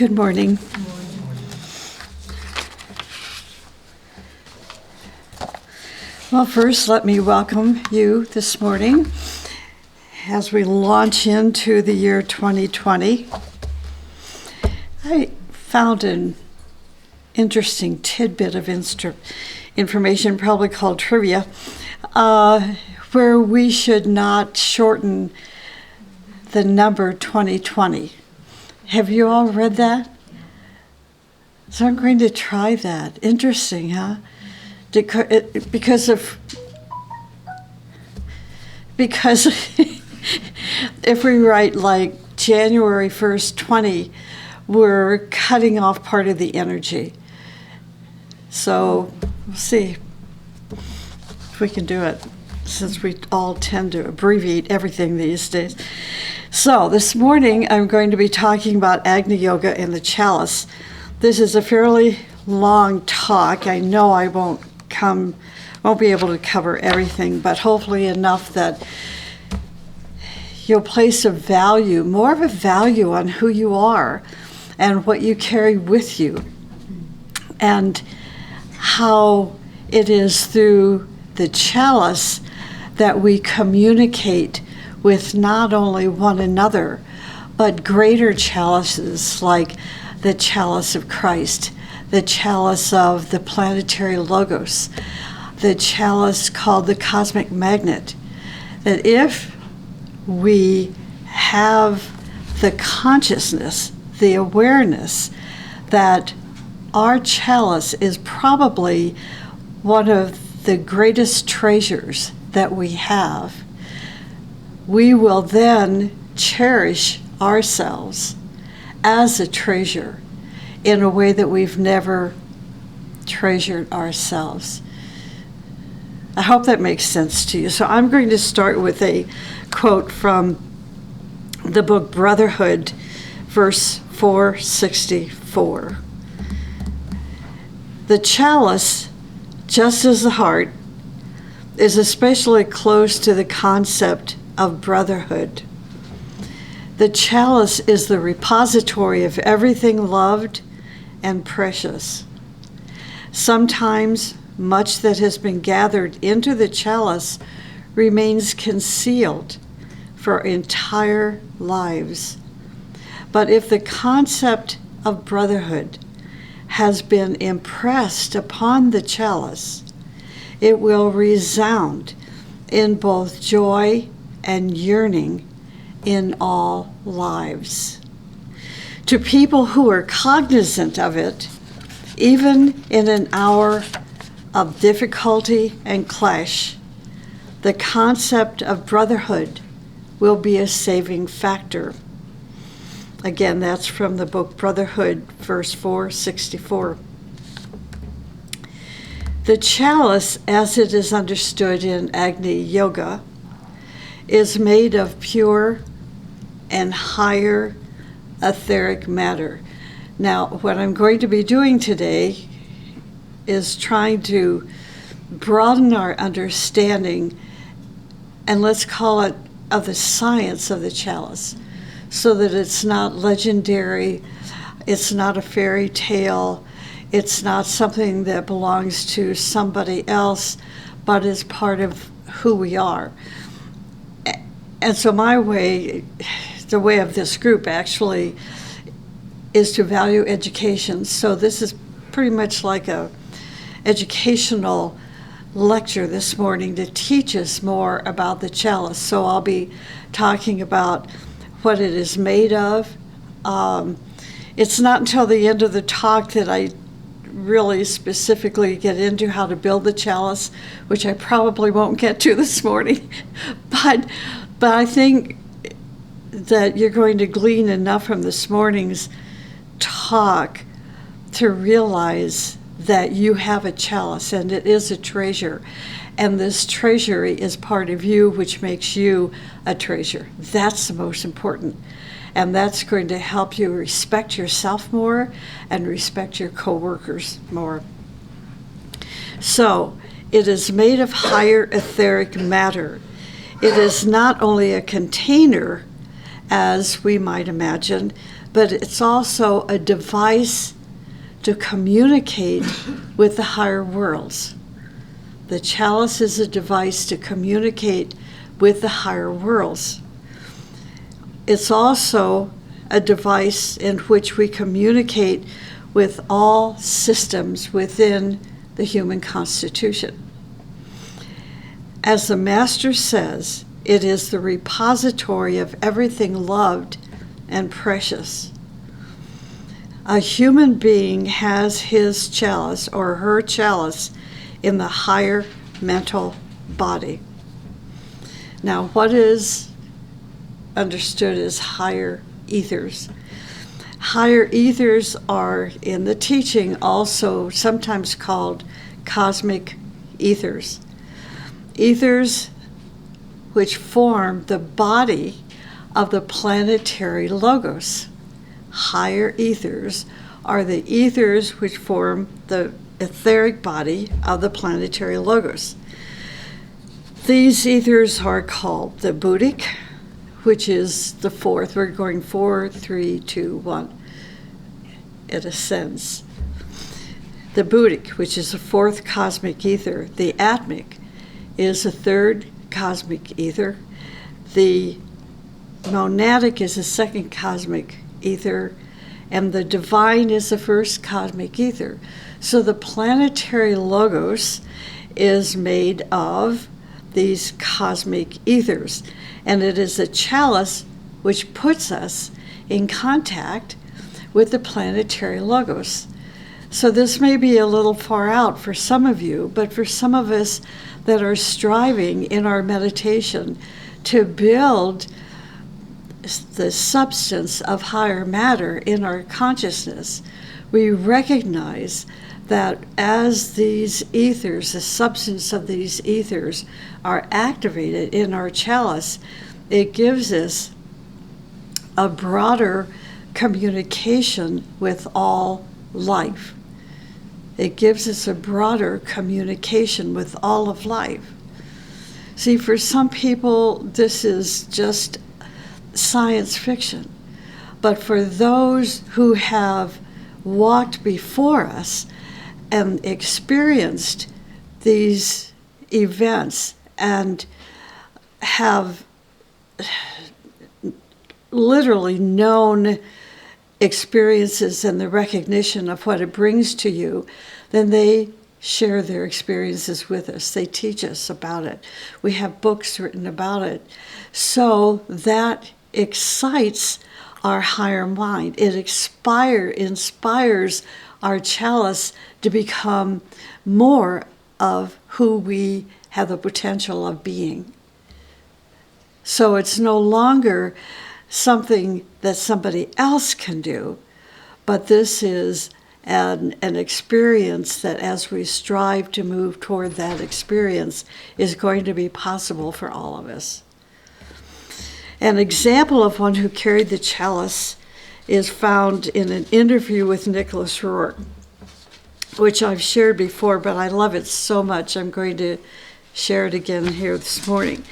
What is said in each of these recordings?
Good morning. Well, first, let me welcome you this morning as we launch into the year 2020. I found an interesting tidbit of information, probably called trivia, where we should not shorten the number 2020. Have you all read that? So I'm going to try that. Interesting, huh? Because if we write like January 1st, 20, we're cutting off part of the energy. So we'll see if we can do it, since we all tend to abbreviate everything these days. So this morning I'm going to be talking about Agni Yoga and the Chalice. This is a fairly long talk. I know I won't be able to cover everything, but hopefully enough that you'll place more of a value on who you are and what you carry with you, and how it is through the chalice that we communicate with not only one another, but greater chalices like the chalice of Christ, the chalice of the planetary logos, the chalice called the cosmic magnet. That if we have the consciousness, the awareness that our chalice is probably one of the greatest treasures that we have, we will then cherish ourselves as a treasure in a way that we've never treasured ourselves. I hope that makes sense to you. So I'm going to start with a quote from the book Brotherhood, verse 464. The chalice, just as the heart, is especially close to the concept of brotherhood. The chalice is the repository of everything loved and precious. Sometimes much that has been gathered into the chalice remains concealed for entire lives. But if the concept of brotherhood has been impressed upon the chalice, it will resound in both joy and yearning in all lives. To people who are cognizant of it, even in an hour of difficulty and clash, the concept of brotherhood will be a saving factor. Again, that's from the book Brotherhood, verse 464. The chalice, as it is understood in Agni Yoga, is made of pure and higher etheric matter. Now, what I'm going to be doing today is trying to broaden our understanding, and let's call it, of the science of the chalice, so that it's not legendary, it's not a fairy tale, it's not something that belongs to somebody else, but is part of who we are. And so the way of this group actually is to value education. So this is pretty much like a educational lecture this morning to teach us more about the chalice. So I'll be talking about what it is made of. It's not until the end of the talk that I really specifically get into how to build the chalice, which I probably won't get to this morning. But I think that you're going to glean enough from this morning's talk to realize that you have a chalice and it is a treasure. And this treasury is part of you, which makes you a treasure. That's the most important. And that's going to help you respect yourself more and respect your coworkers more. So, it is made of higher etheric matter. It is not only a container, as we might imagine, but it's also a device to communicate with the higher worlds. The chalice is a device to communicate with the higher worlds. It's also a device in which we communicate with all systems within the human constitution. As the Master says, it is the repository of everything loved and precious. A human being has his chalice or her chalice in the higher mental body. Now, what is understood as higher ethers? Higher ethers are, in the teaching, also sometimes called cosmic ethers. Ethers which form the body of the planetary logos. Higher ethers are the ethers which form the etheric body of the planetary logos. These ethers are called the Buddhic, which is the fourth. We're going 4, 3, 2, 1. It ascends. The Buddhic, which is the fourth cosmic ether. The Atmic is the third cosmic ether. The Monadic is the second cosmic ether. And the Divine is the first cosmic ether. So the planetary logos is made of these cosmic ethers. And it is the chalice which puts us in contact with the planetary logos. So this may be a little far out for some of you, but for some of us that are striving in our meditation to build the substance of higher matter in our consciousness, we recognize that as these ethers, the substance of these ethers, are activated in our chalice, it gives us a broader communication with all life. It gives us a broader communication with all of life. See, for some people, this is just science fiction. But for those who have walked before us and experienced these events and have literally known experiences and the recognition of what it brings to you, then they share their experiences with us. They teach us about it. We have books written about it. So that excites our higher mind. It inspires our chalice to become more of who we have the potential of being. So it's no longer something that somebody else can do, but this is an experience that as we strive to move toward that experience is going to be possible for all of us. An example of one who carried the chalice is found in an interview with Nicholas Roerch, which I've shared before, but I love it so much I'm going to share it again here this morning.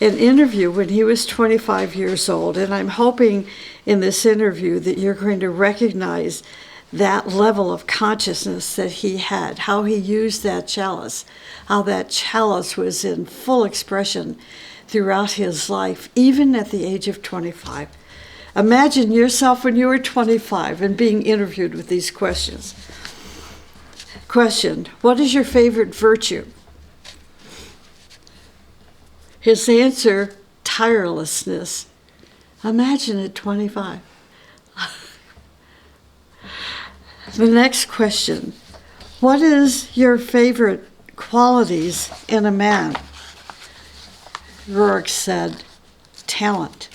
An interview when he was 25 years old, and I'm hoping in this interview that you're going to recognize that level of consciousness that he had, how he used that chalice, how that chalice was in full expression throughout his life, even at the age of 25. Imagine yourself when you were 25 and being interviewed with these questions. Question, what is your favorite virtue? His answer, tirelessness. Imagine at 25. The next question, what is your favorite qualities in a man? Roerch said, talent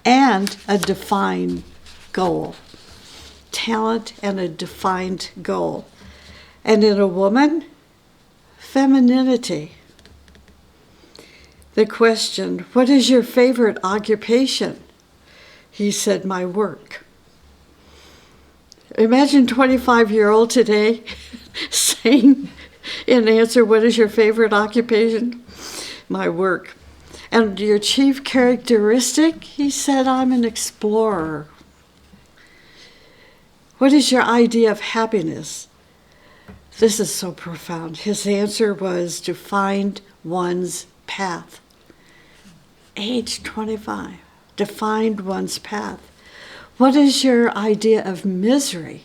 and a defined goal. Talent and a defined goal. And in a woman, femininity. The question, what is your favorite occupation? He said, my work. Imagine 25-year-old today saying in answer, what is your favorite occupation? My work. And your chief characteristic? He said, I'm an explorer. What is your idea of happiness? This is so profound. His answer was to find one's path. Age 25, to find one's path. What is your idea of misery?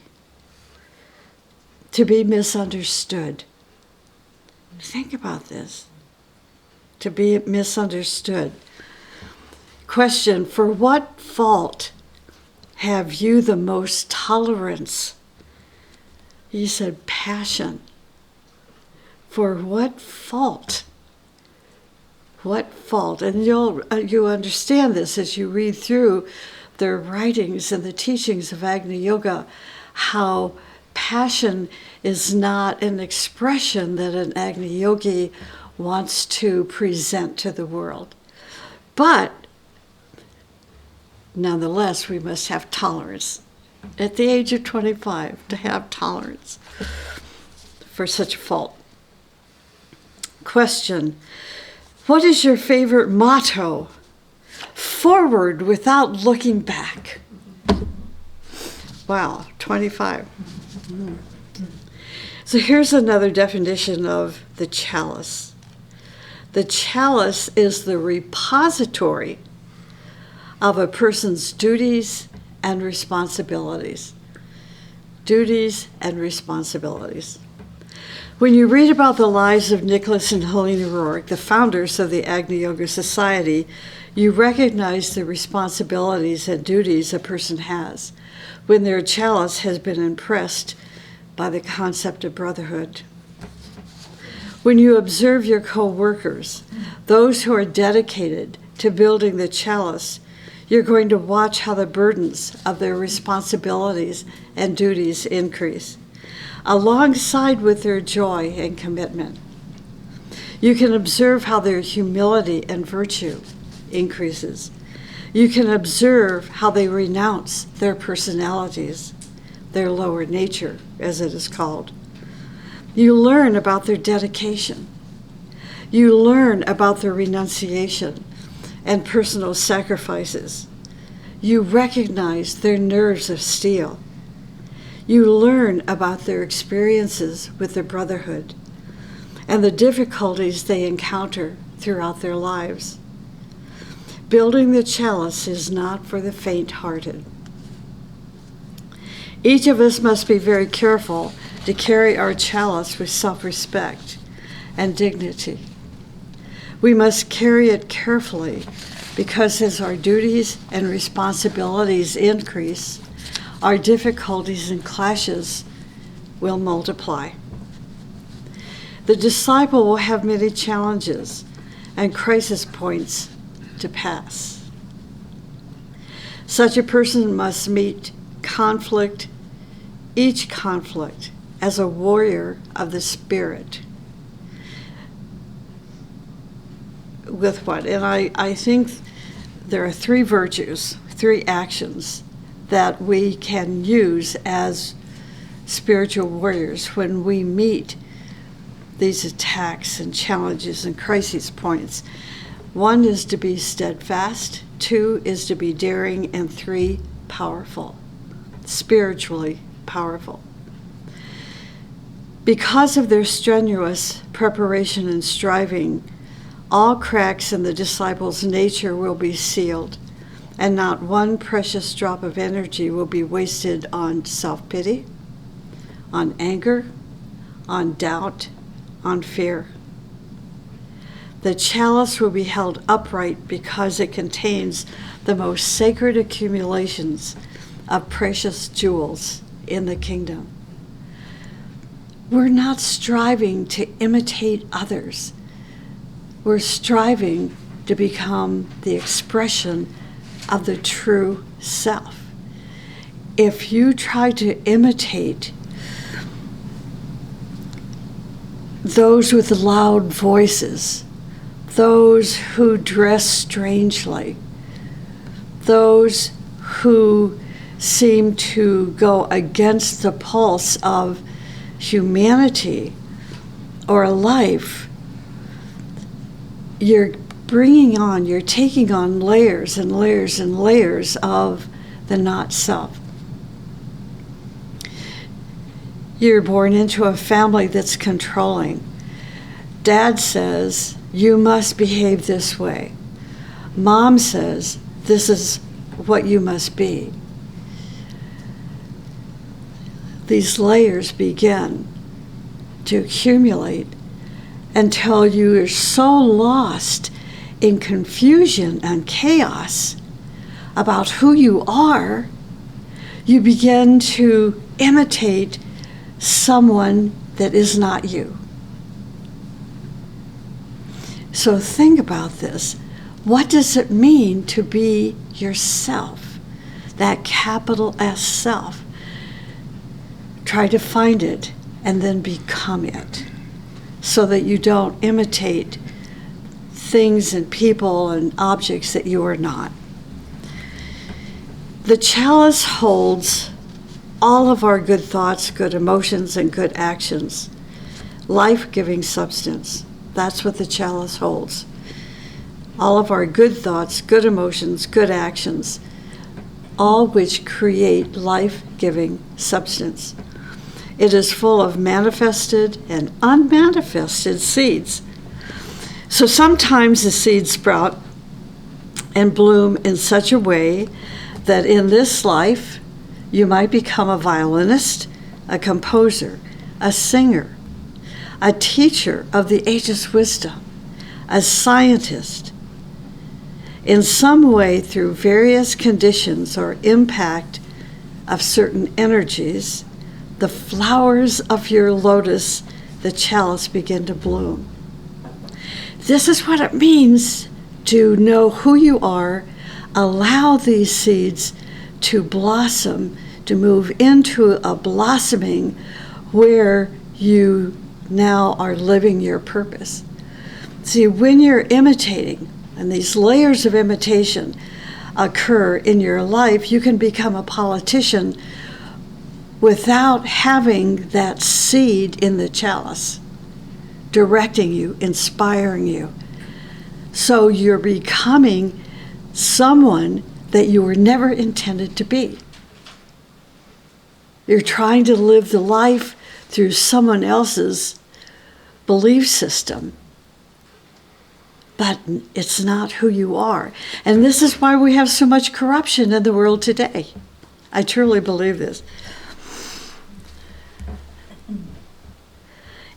To be misunderstood. Think about this. To be misunderstood. Question, for what fault have you the most tolerance? You said passion. For what fault? What fault? And you understand this as you read through the writings and the teachings of Agni Yoga, how passion is not an expression that an Agni Yogi wants to present to the world. But nonetheless, we must have tolerance. At the age of 25, to have tolerance for such a fault. Question, what is your favorite motto? Forward without looking back. Wow, 25. So here's another definition of the chalice. The chalice is the repository of a person's duties and responsibilities. Duties and responsibilities. When you read about the lives of Nicholas and Helena Rourke, the founders of the Agni Yoga Society, you recognize the responsibilities and duties a person has when their chalice has been impressed by the concept of brotherhood. When you observe your co-workers, those who are dedicated to building the chalice, you're going to watch how the burdens of their responsibilities and duties increase, alongside with their joy and commitment. You can observe how their humility and virtue increases. You can observe how they renounce their personalities, their lower nature, as it is called. You learn about their dedication. You learn about their renunciation and personal sacrifices. You recognize their nerves of steel. You learn about their experiences with the brotherhood and the difficulties they encounter throughout their lives. Building the chalice is not for the faint-hearted. Each of us must be very careful to carry our chalice with self-respect and dignity. We must carry it carefully because as our duties and responsibilities increase, our difficulties and clashes will multiply. The disciple will have many challenges and crisis points to pass. Such a person must meet each conflict, as a warrior of the spirit. With what? And I think there are three virtues, three actions that we can use as spiritual warriors when we meet these attacks and challenges and crisis points. One is to be steadfast, two is to be daring, and three, powerful, spiritually powerful. Because of their strenuous preparation and striving, all cracks in the disciple's nature will be sealed, and not one precious drop of energy will be wasted on self-pity, on anger, on doubt, on fear. The chalice will be held upright because it contains the most sacred accumulations of precious jewels in the kingdom. We're not striving to imitate others. We're striving to become the expression of the true self. If you try to imitate those with loud voices, those who dress strangely, those who seem to go against the pulse of humanity or life, you're taking on layers and layers and layers of the not self. You're born into a family that's controlling. Dad says, you must behave this way. Mom says, this is what you must be. These layers begin to accumulate until you are so lost in confusion and chaos about who you are, you begin to imitate someone that is not you. So think about this. What does it mean to be yourself? That capital S self. Try to find it and then become it, so that you don't imitate things and people and objects that you are not. The chalice holds all of our good thoughts, good emotions, and good actions. Life-giving substance. That's what the chalice holds. All of our good thoughts, good emotions, good actions, all which create life-giving substance. It is full of manifested and unmanifested seeds. So sometimes the seeds sprout and bloom in such a way that in this life you might become a violinist, a composer, a singer, a teacher of the age's wisdom, a scientist. In some way, through various conditions or impact of certain energies, the flowers of your lotus, the chalice, begin to bloom. This is what it means to know who you are, allow these seeds to blossom, to move into a blossoming where you now are living your purpose. See, when you're imitating, and these layers of imitation occur in your life, you can become a politician without having that seed in the chalice directing you, inspiring you. So you're becoming someone that you were never intended to be. You're trying to live the life through someone else's belief system, but it's not who you are. And this is why we have so much corruption in the world today. I truly believe this.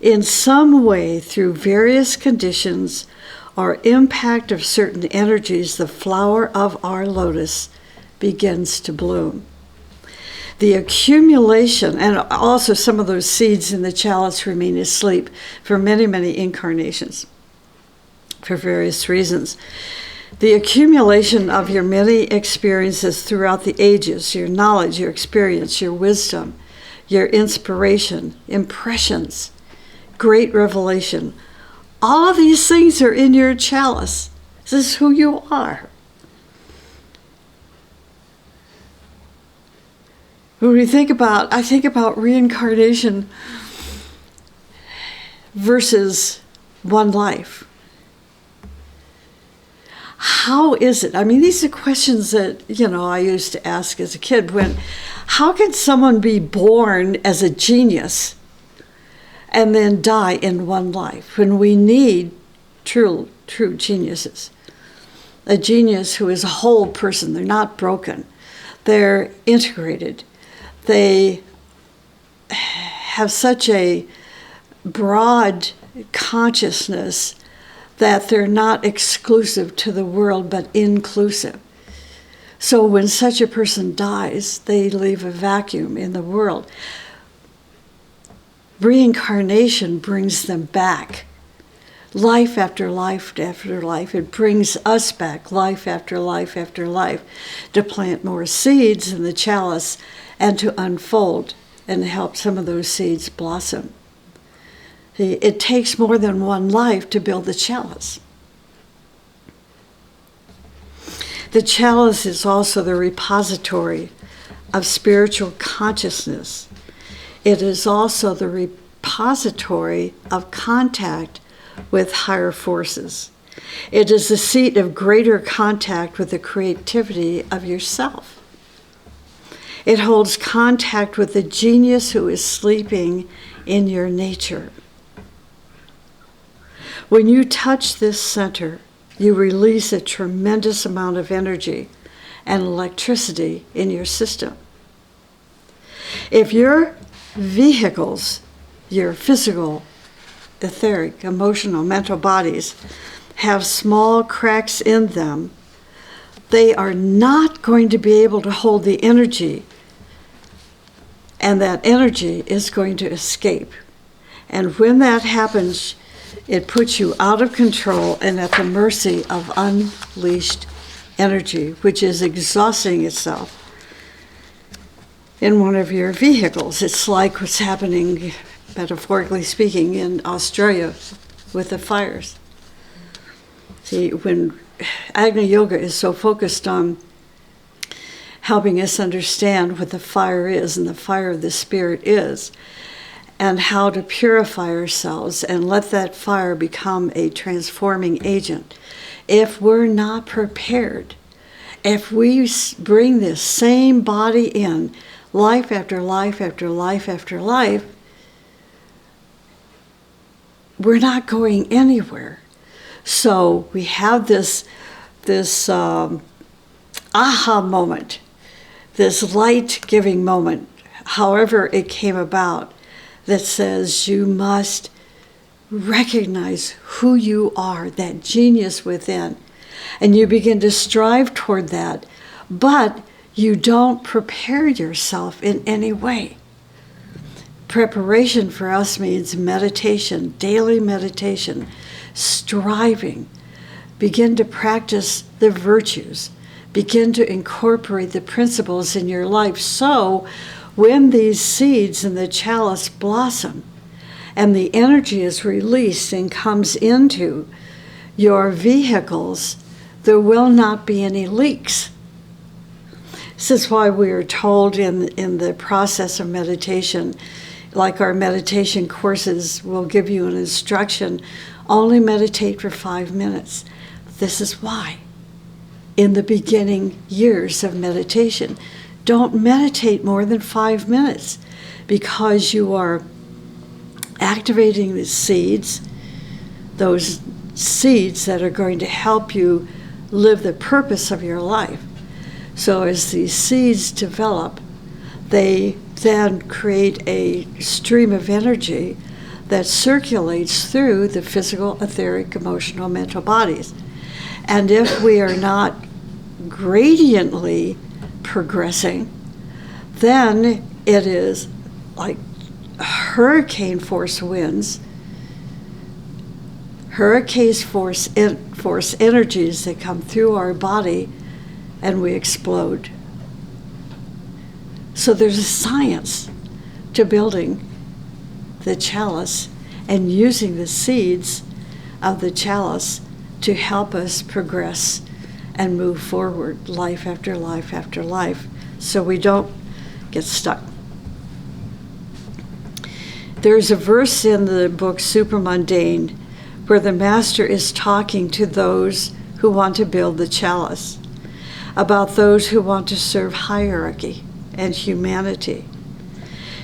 In some way, through various conditions or impact of certain energies, the flower of our lotus begins to bloom. The accumulation, and also some of those seeds in the chalice remain asleep for many, many incarnations for various reasons. The accumulation of your many experiences throughout the ages, your knowledge, your experience, your wisdom, your inspiration, impressions, great revelation, all of these things are in your chalice. This is who you are. When we think about, I think about reincarnation versus one life. How is it? I mean, these are questions that, I used to ask as a kid. How can someone be born as a genius and then die in one life when we need true geniuses? A genius who is a whole person. They're not broken. They're integrated. They have such a broad consciousness that they're not exclusive to the world, but inclusive. So when such a person dies, they leave a vacuum in the world. Reincarnation brings them back. Life after life after life. It brings us back life after life after life to plant more seeds in the chalice and to unfold and help some of those seeds blossom. It takes more than one life to build the chalice. The chalice is also the repository of spiritual consciousness. It is also the repository of contact with higher forces. It is the seat of greater contact with the creativity of yourself. It holds contact with the genius who is sleeping in your nature. When you touch this center, you release a tremendous amount of energy and electricity in your system. If your vehicles, your physical, etheric, emotional, mental bodies, have small cracks in them, they are not going to be able to hold the energy, and that energy is going to escape. And when that happens, it puts you out of control and at the mercy of unleashed energy, which is exhausting itself in one of your vehicles. It's like what's happening, metaphorically speaking, in Australia with the fires. See, when Agni Yoga is so focused on helping us understand what the fire is and the fire of the spirit is, and how to purify ourselves and let that fire become a transforming agent. If we're not prepared, if we bring this same body in, life after life after life after life, we're not going anywhere. So we have this aha moment, this light-giving moment, however it came about, that says you must recognize who you are, that genius within, and you begin to strive toward that, but you don't prepare yourself in any way. Preparation for us means meditation, daily meditation, striving. Begin to practice the virtues. Begin to incorporate the principles in your life, so when these seeds in the chalice blossom and the energy is released and comes into your vehicles, there will not be any leaks. This is why we are told in the process of meditation, like our meditation courses will give you an instruction, only meditate for 5 minutes. This is why. In the beginning years of meditation, don't meditate more than 5 minutes, because you are activating the seeds, those seeds that are going to help you live the purpose of your life. So as these seeds develop, they then create a stream of energy that circulates through the physical, etheric, emotional, mental bodies. And if we are not gradiently progressing, then it is like hurricane force winds, hurricane force energies that come through our body, and we explode. So there's a science to building the chalice and using the seeds of the chalice to help us progress and move forward life after life after life, so we don't get stuck. There's a verse in the book Supermundane where the master is talking to those who want to build the chalice, about those who want to serve hierarchy and humanity.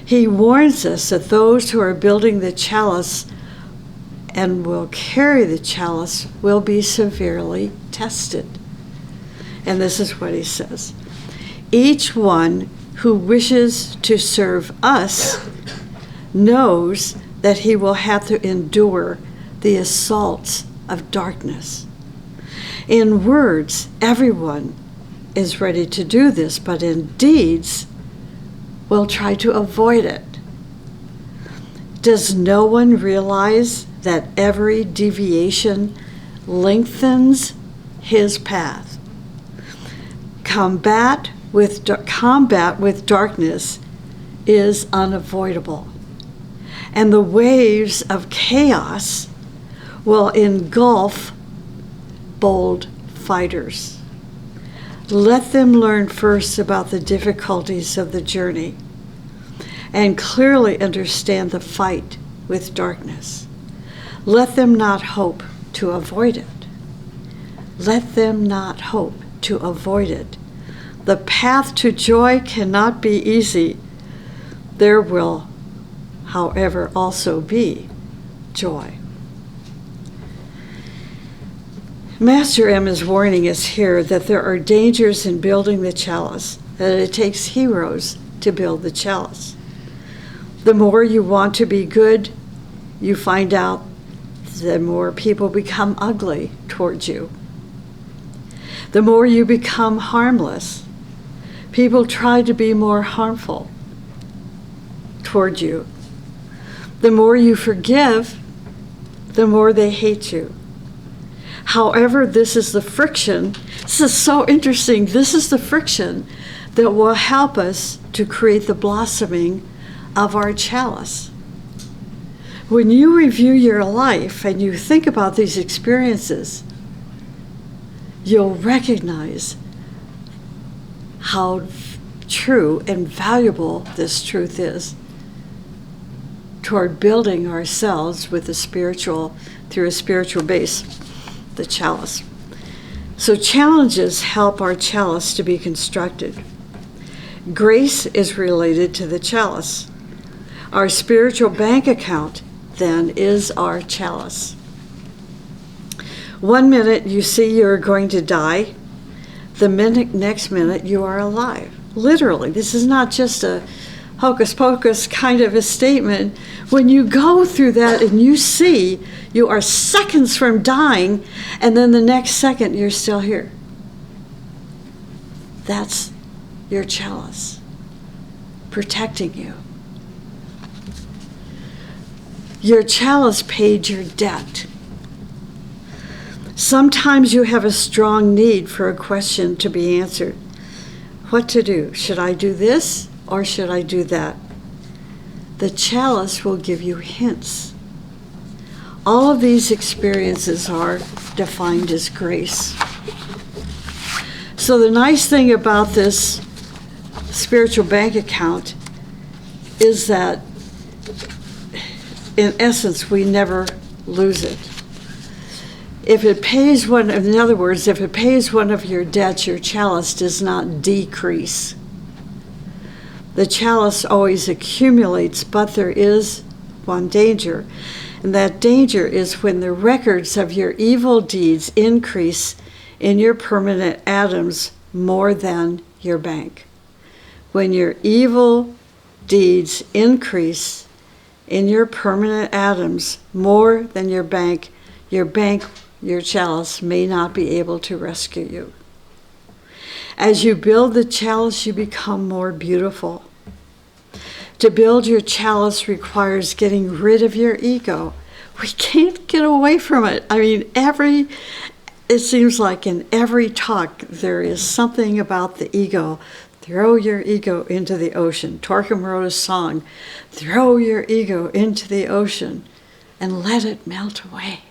He warns us that those who are building the chalice and will carry the chalice will be severely tested. And this is what he says: each one who wishes to serve us knows that he will have to endure the assaults of darkness. In words, everyone is ready to do this, but in deeds, will try to avoid it. Does no one realize that every deviation lengthens his path? Combat with darkness is unavoidable, and the waves of chaos will engulf bold fighters. Let them learn first about the difficulties of the journey and clearly understand the fight with darkness. Let them not hope to avoid it. Let them not hope to avoid it. The path to joy cannot be easy. There will, however, also be joy. Master M is warning us here that there are dangers in building the chalice, that it takes heroes to build the chalice. The more you want to be good, you find out the more people become ugly towards you. The more you become harmless, people try to be more harmful toward you. The more you forgive, the more they hate you. However, this is the friction. This is so interesting. This is the friction that will help us to create the blossoming of our chalice. When you review your life and you think about these experiences, you'll recognize how true and valuable this truth is toward building ourselves with through a spiritual base, the chalice. So challenges help our chalice to be constructed. Grace is related to the chalice. Our spiritual bank account, then, is our chalice. 1 minute you see you're going to die, the next minute you are alive. Literally, this is not just a hocus pocus kind of a statement. When you go through that and you see you are seconds from dying, and then the next second you're still here. That's your chalice protecting you. Your chalice paid your debt. Sometimes you have a strong need for a question to be answered. What to do? Should I do this or should I do that? The chalice will give you hints. All of these experiences are defined as grace. So the nice thing about this spiritual bank account is that in essence, we never lose it. If it pays in other words, if it pays one of your debts, your chalice does not decrease. The chalice always accumulates, but there is one danger. And that danger is when the records of your evil deeds increase in your permanent atoms more than your bank. When your evil deeds increase in your permanent atoms more than your bank, your chalice may not be able to rescue you. As you build the chalice, you become more beautiful. To build your chalice requires getting rid of your ego. We can't get away from it. I mean, it seems like in every talk there is something about the ego. Throw your ego into the ocean. Torquem wrote a song, throw your ego into the ocean and let it melt away.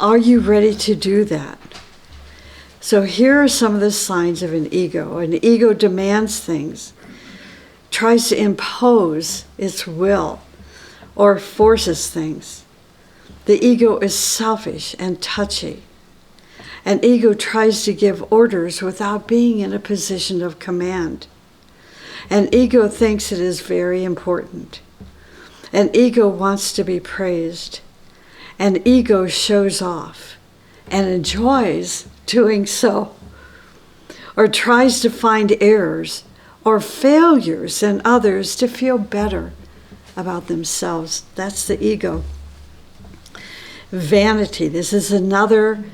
Are you ready to do that? So here are some of the signs of an ego. An ego demands things, tries to impose its will, or forces things. The ego is selfish and touchy. An ego tries to give orders without being in a position of command. An ego thinks it is very important. An ego wants to be praised. An ego shows off and enjoys doing so, or tries to find errors or failures in others to feel better about themselves. That's the ego. Vanity. This is another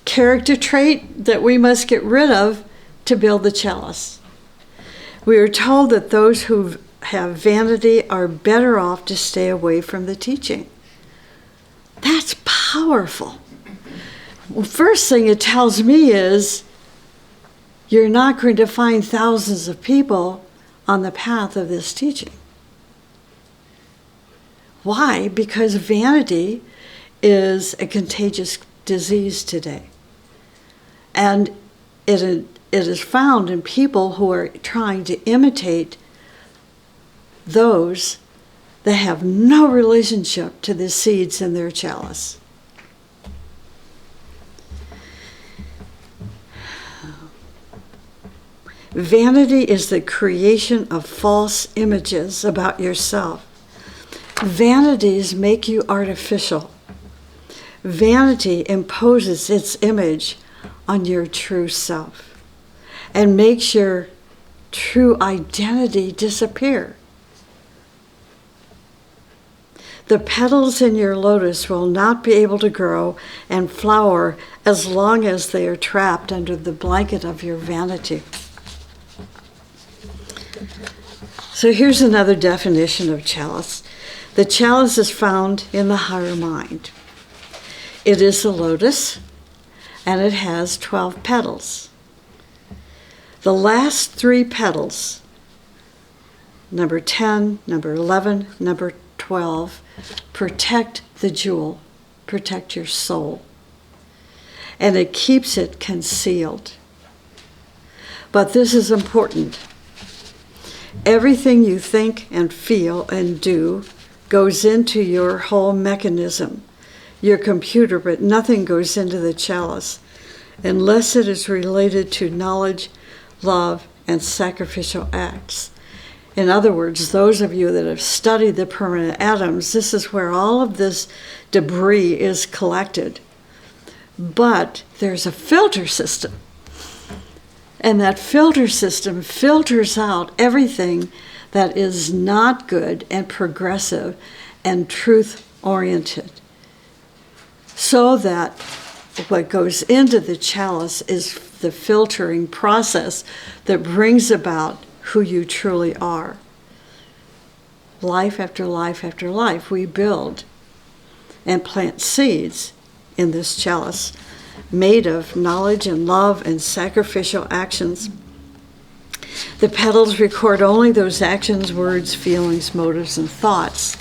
character trait that we must get rid of to build the chalice. We are told that those who have vanity are better off to stay away from the teaching. That's powerful. Well, first thing it tells me is you're not going to find thousands of people on the path of this teaching. Why? Because vanity is a contagious disease today. And it is found in people who are trying to imitate those that have no relationship to the seeds in their chalice. Vanity is the creation of false images about yourself. Vanities make you artificial. Vanity imposes its image on your true self and makes your true identity disappear. The petals in your lotus will not be able to grow and flower as long as they are trapped under the blanket of your vanity. So here's another definition of chalice. The chalice is found in the higher mind. It is a lotus, and it has 12 petals. The last 3 petals, number 10, number 11, number 12, protect the jewel, protect your soul, and it keeps it concealed. But this is important. Everything you think and feel and do goes into your whole mechanism, your computer, but nothing goes into the chalice unless it is related to knowledge, love, and sacrificial acts. In other words, those of you that have studied the permanent atoms, this is where all of this debris is collected. But there's a filter system. And that filter system filters out everything that is not good and progressive and truth-oriented, so that what goes into the chalice is the filtering process that brings about who you truly are. Life after life after life, we build and plant seeds in this chalice, made of knowledge and love and sacrificial actions. The petals record only those actions, words, feelings, motives, and thoughts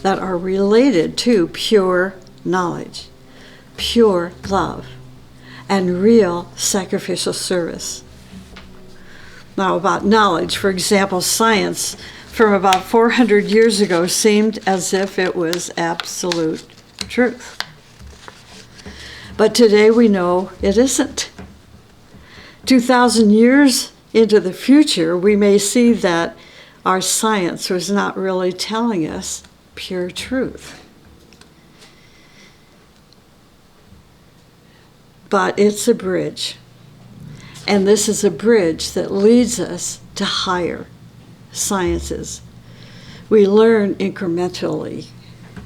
that are related to pure knowledge, pure love, and real sacrificial service. Now, about knowledge, for example, science from about 400 years ago seemed as if it was absolute truth. But today we know it isn't. 2,000 years into the future, we may see that our science was not really telling us pure truth. But it's a bridge. And this is a bridge that leads us to higher sciences. We learn incrementally.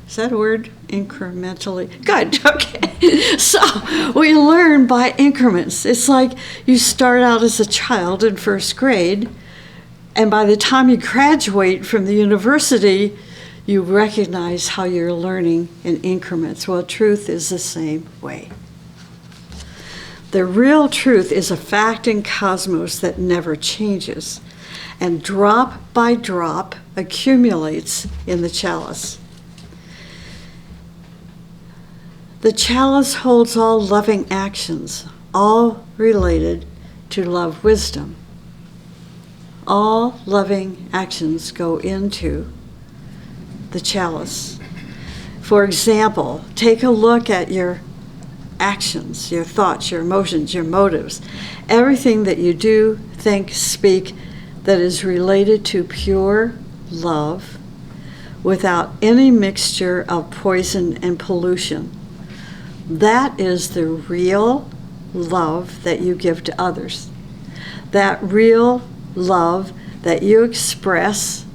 Is that a word? Incrementally? Good, okay. So we learn by increments. It's like you start out as a child in first grade, and by the time you graduate from the university, you recognize how you're learning in increments. Well, truth is the same way. The real truth is a fact in cosmos that never changes, and drop by drop accumulates in the chalice. The chalice holds all loving actions, all related to love wisdom. All loving actions go into the chalice. For example, take a look at your actions, your thoughts, your emotions, your motives, everything that you do, think, speak that is related to pure love without any mixture of poison and pollution. That is the real love that you give to others. That real love that you express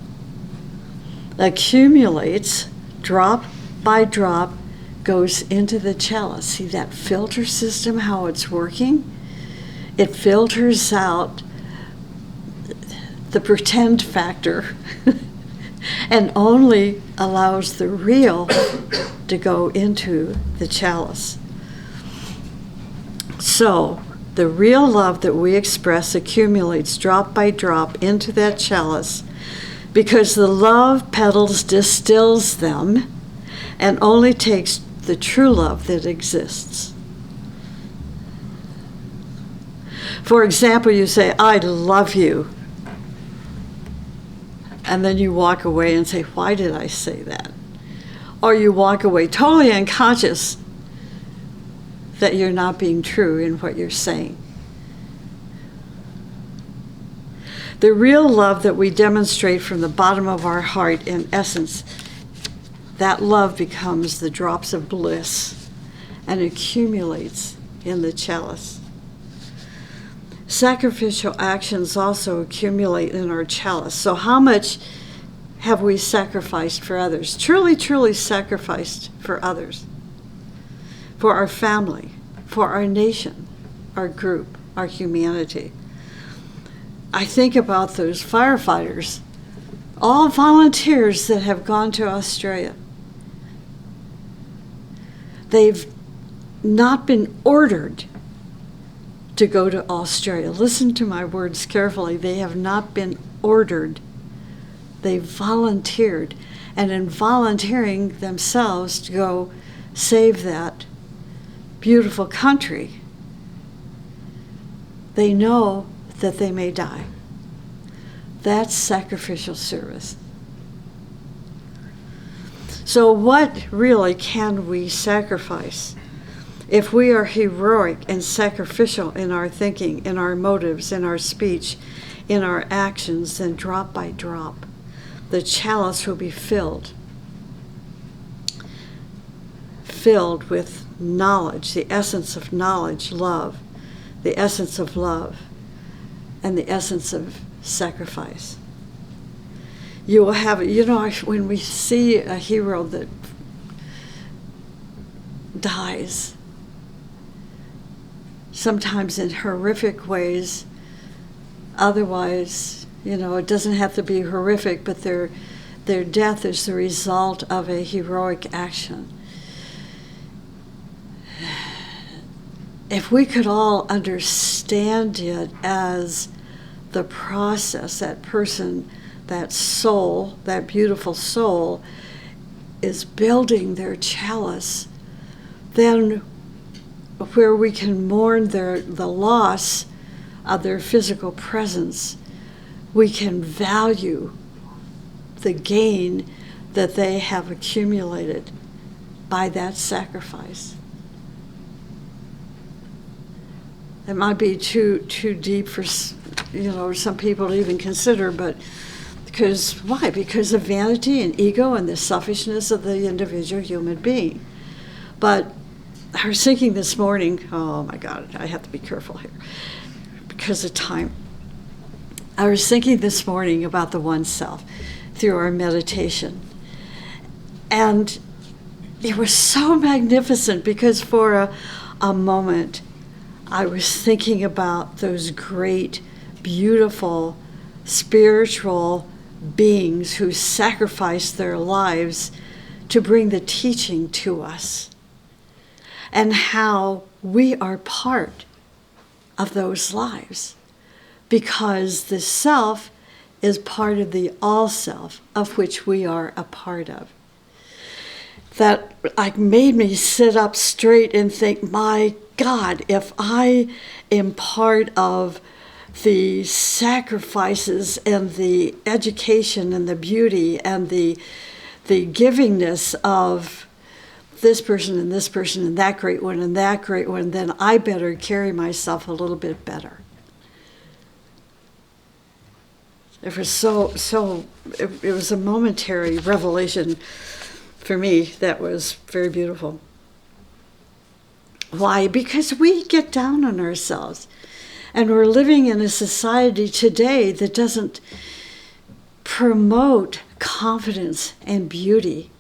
accumulates drop by drop, goes into the chalice. See that filter system, how it's working? It filters out the pretend factor and only allows the real to go into the chalice. So the real love that we express accumulates drop by drop into that chalice because the love petals distills them and only takes the true love that exists. For example, you say, I love you. And then you walk away and say, why did I say that? Or you walk away totally unconscious that you're not being true in what you're saying. The real love that we demonstrate from the bottom of our heart, in essence, that love becomes the drops of bliss and accumulates in the chalice. Sacrificial actions also accumulate in our chalice. So how much have we sacrificed for others? Truly, truly sacrificed for others. For our family, for our nation, our group, our humanity. I think about those firefighters, all volunteers that have gone to Australia. They've not been ordered to go to Australia. Listen to my words carefully. They have not been ordered. They volunteered. And in volunteering themselves to go save that beautiful country, they know that they may die. That's sacrificial service. So what really can we sacrifice? If we are heroic and sacrificial in our thinking, in our motives, in our speech, in our actions, then drop by drop, the chalice will be filled with knowledge, the essence of knowledge, love, the essence of love, and the essence of sacrifice. You will have, when we see a hero that dies, sometimes in horrific ways, otherwise, it doesn't have to be horrific, but their death is the result of a heroic action. If we could all understand it as the process, that person, that soul, that beautiful soul, is building their chalice, then where we can mourn the loss of their physical presence, we can value the gain that they have accumulated by that sacrifice. It might be too deep for some people to even consider, but why? Because of vanity and ego and the selfishness of the individual human being. But I was thinking this morning, oh my God, I have to be careful here because of time. I was thinking this morning about the one self through our meditation. And it was so magnificent because for a moment, I was thinking about those great, beautiful, spiritual beings who sacrificed their lives to bring the teaching to us, and how we are part of those lives, because the self is part of the all self of which we are a part of. That made me sit up straight and think, my God, if I am part of the sacrifices and the education and the beauty and the givingness of this person and this person and that great one and that great one, then I better carry myself a little bit better. It was it was a momentary revelation for me that was very beautiful. Why? Because we get down on ourselves. And we're living in a society today that doesn't promote confidence and beauty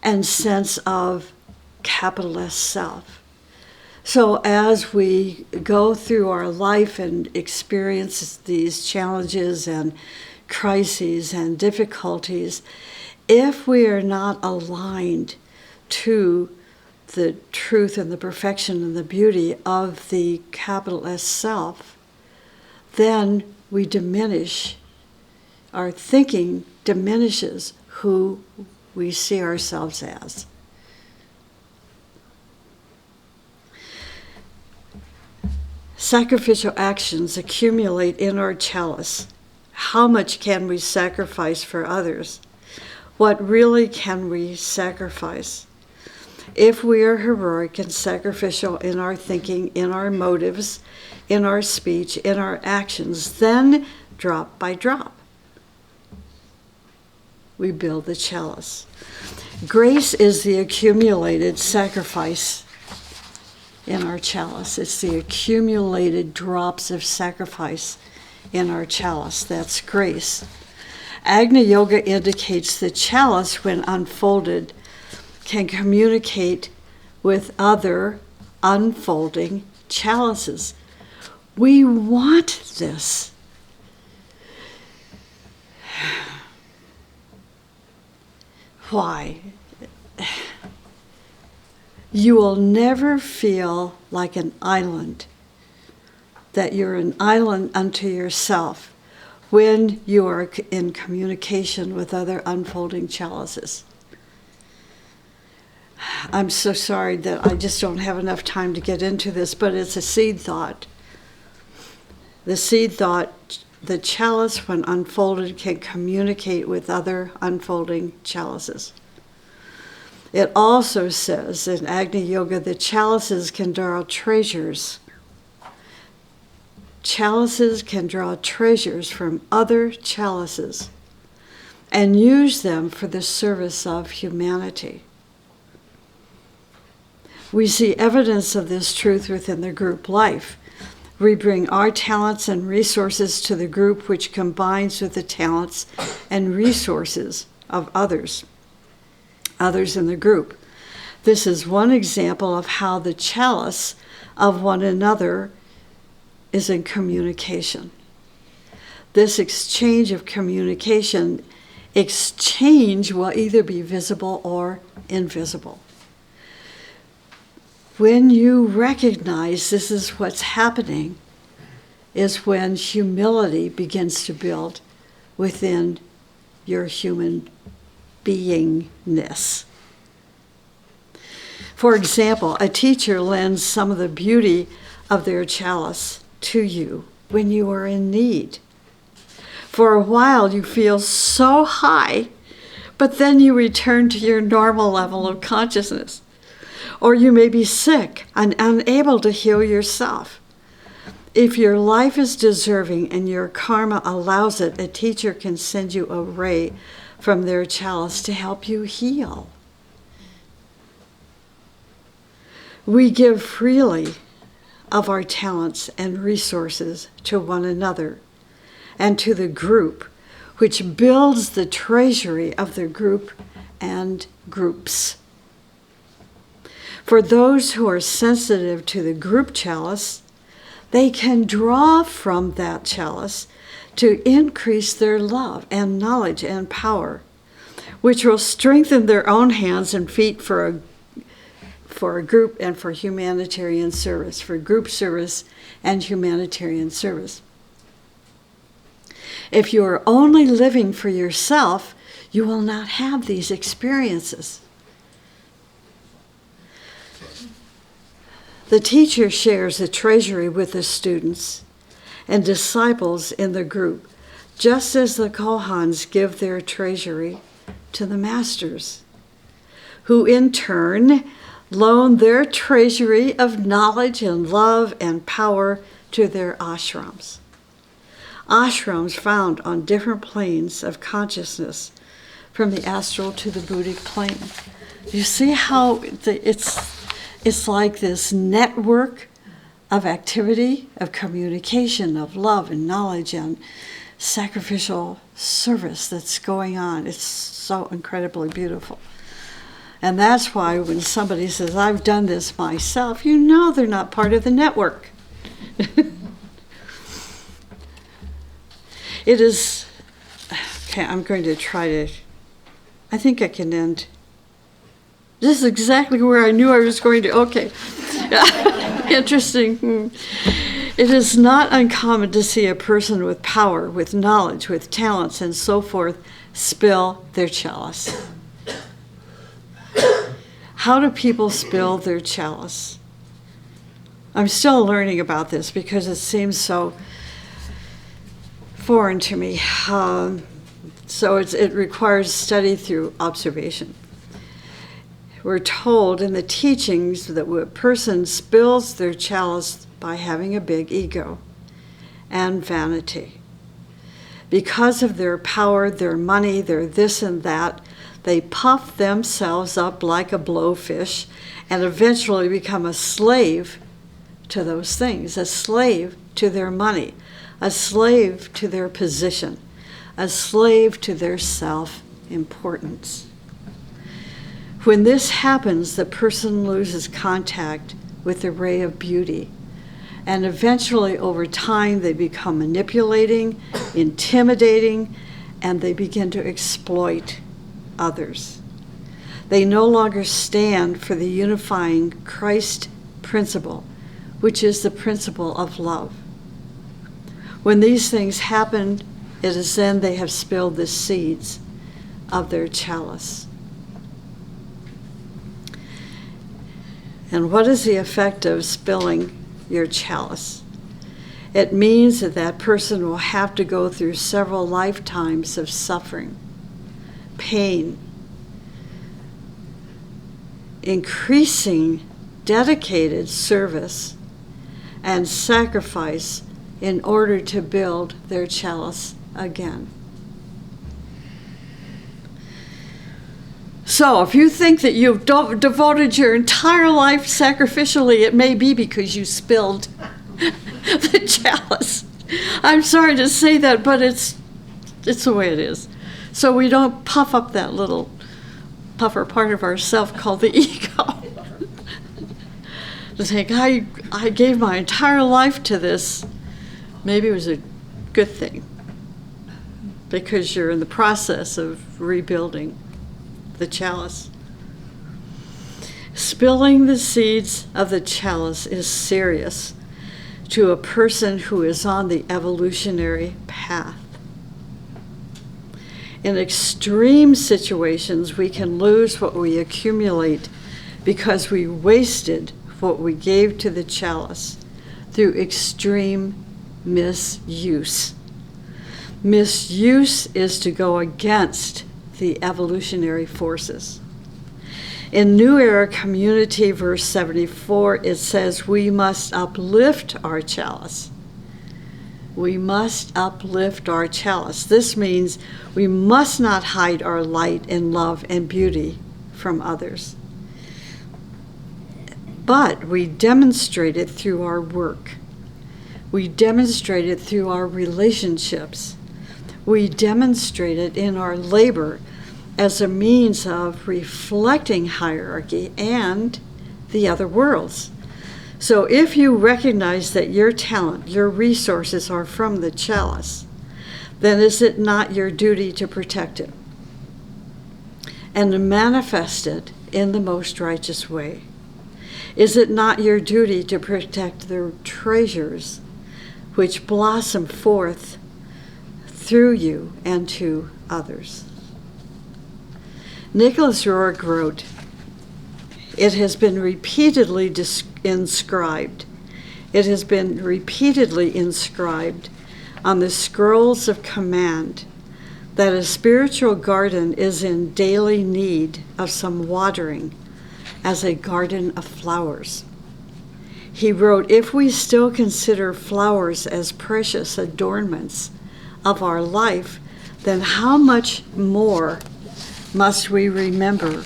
and sense of capital S self. So as we go through our life and experience these challenges and crises and difficulties, if we are not aligned to the truth and the perfection and the beauty of the capital S self, then we diminish, our thinking diminishes who we see ourselves as. Sacrificial actions accumulate in our chalice How much can we sacrifice for others? What really can we sacrifice? If we are heroic and sacrificial in our thinking, in our motives, in our speech, in our actions, then drop by drop, we build the chalice. Grace is the accumulated sacrifice in our chalice. It's the accumulated drops of sacrifice in our chalice. That's grace. Agni Yoga indicates the chalice, when unfolded, can communicate with other unfolding chalices. We want this. Why? You will never feel like an island, that you're an island unto yourself, when you are in communication with other unfolding chalices. I'm so sorry that I just don't have enough time to get into this, but it's a seed thought. The seed thought, the chalice, when unfolded, can communicate with other unfolding chalices. It also says in Agni Yoga that chalices can draw treasures. Chalices can draw treasures from other chalices and use them for the service of humanity. We see evidence of this truth within the group life. We bring our talents and resources to the group, which combines with the talents and resources of others in the group. This is one example of how the chalice of one another is in communication. This exchange of communication, exchange will either be visible or invisible. When you recognize this is what's happening, is when humility begins to build within your human beingness. For example, a teacher lends some of the beauty of their chalice to you when you are in need. For a while you feel so high, but then you return to your normal level of consciousness. Or you may be sick and unable to heal yourself. If your life is deserving and your karma allows it, a teacher can send you a ray from their chalice to help you heal. We give freely of our talents and resources to one another and to the group, which builds the treasury of the group and groups. For those who are sensitive to the group chalice, they can draw from that chalice to increase their love and knowledge and power, which will strengthen their own hands and feet for a group and for humanitarian service, for group service and humanitarian service. If you are only living for yourself, you will not have these experiences. The teacher shares the treasury with the students and disciples in the group, just as the Kohans give their treasury to the masters, who in turn loan their treasury of knowledge and love and power to their ashrams. Ashrams found on different planes of consciousness, from the astral to the Buddhic plane. You see how it's like this network of activity, of communication, of love and knowledge and sacrificial service that's going on. It's so incredibly beautiful. And that's why when somebody says, I've done this myself, you know they're not part of the network. It is, okay, I'm going to try to, I think I can end. This is exactly where I knew I was going to, okay. Interesting. It is not uncommon to see a person with power, with knowledge, with talents, and so forth, spill their chalice. How do people spill their chalice? I'm still learning about this because it seems so foreign to me. So it requires study through observation. We're told in the teachings that a person spills their chalice by having a big ego and vanity. Because of their power, their money, their this and that, they puff themselves up like a blowfish and eventually become a slave to those things, a slave to their money, a slave to their position, a slave to their self-importance. When this happens, the person loses contact with the ray of beauty, and eventually over time they become manipulating, intimidating, and they begin to exploit others. They no longer stand for the unifying Christ principle, which is the principle of love. When these things happen, it is then they have spilled the seeds of their chalice. And what is the effect of spilling your chalice? It means that that person will have to go through several lifetimes of suffering, pain, increasing dedicated service and sacrifice in order to build their chalice again. So if you think that you've devoted your entire life sacrificially, it may be because you spilled the chalice. I'm sorry to say that, but it's the way it is. So we don't puff up that little puffer part of ourself called the ego. To think, I gave my entire life to this. Maybe it was a good thing because you're in the process of rebuilding the chalice. Spilling the seeds of the chalice is serious to a person who is on the evolutionary path. In extreme situations, we can lose what we accumulate because we wasted what we gave to the chalice through extreme misuse. Misuse is to go against the evolutionary forces. In New Era Community, verse 74, it says, we must uplift our chalice. We must uplift our chalice. This means we must not hide our light and love and beauty from others. But we demonstrate it through our work. We demonstrate it through our relationships. We demonstrate it in our labor as a means of reflecting hierarchy and the other worlds. So if you recognize that your talent, your resources are from the chalice, then is it not your duty to protect it and to manifest it in the most righteous way? Is it not your duty to protect the treasures which blossom forth through you and to others? Nicholas Roerich wrote, it has been repeatedly inscribed. It has been repeatedly inscribed on the scrolls of command that a spiritual garden is in daily need of some watering as a garden of flowers. He wrote, if we still consider flowers as precious adornments of our life, then how much more must we remember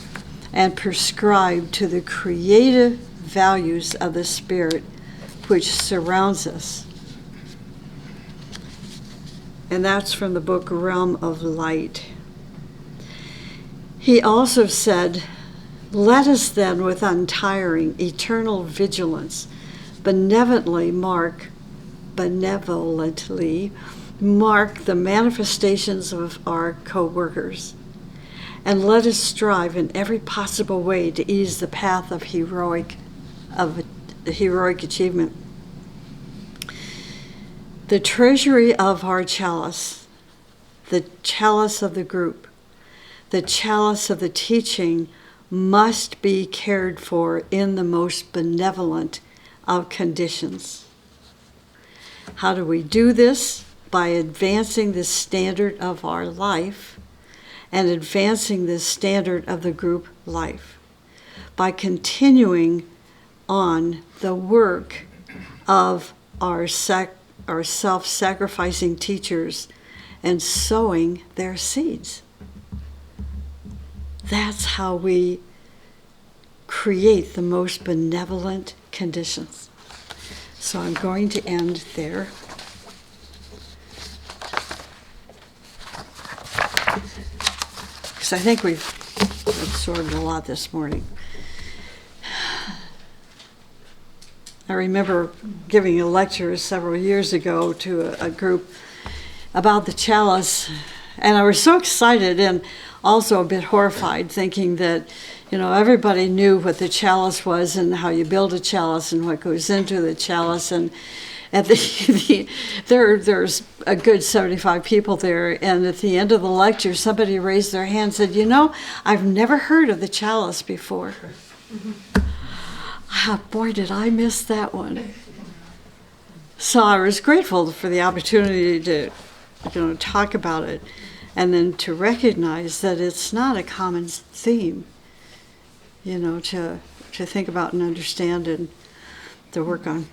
and prescribe to the creative values of the Spirit which surrounds us? And that's from the book Realm of Light. He also said, let us then with untiring, eternal vigilance benevolently mark the manifestations of our co-workers, and let us strive in every possible way to ease the path of heroic achievement. The treasury of our chalice, the chalice of the group, the chalice of the teaching must be cared for in the most benevolent of conditions. How do we do this? by advancing the standard of our life and advancing the standard of the group life, by continuing on the work of our self-sacrificing teachers and sowing their seeds. That's how we create the most benevolent conditions. So I'm going to end there. Because I think we've absorbed a lot this morning. I remember giving a lecture several years ago to a group about the chalice, and I was so excited and also a bit horrified, thinking that, everybody knew what the chalice was and how you build a chalice and what goes into the chalice. And at there's a good 75 people there, and at the end of the lecture, somebody raised their hand and said, I've never heard of the chalice before. Boy, did I miss that one. So I was grateful for the opportunity to talk about it, and then to recognize that it's not a common theme, to think about and understand and to work on.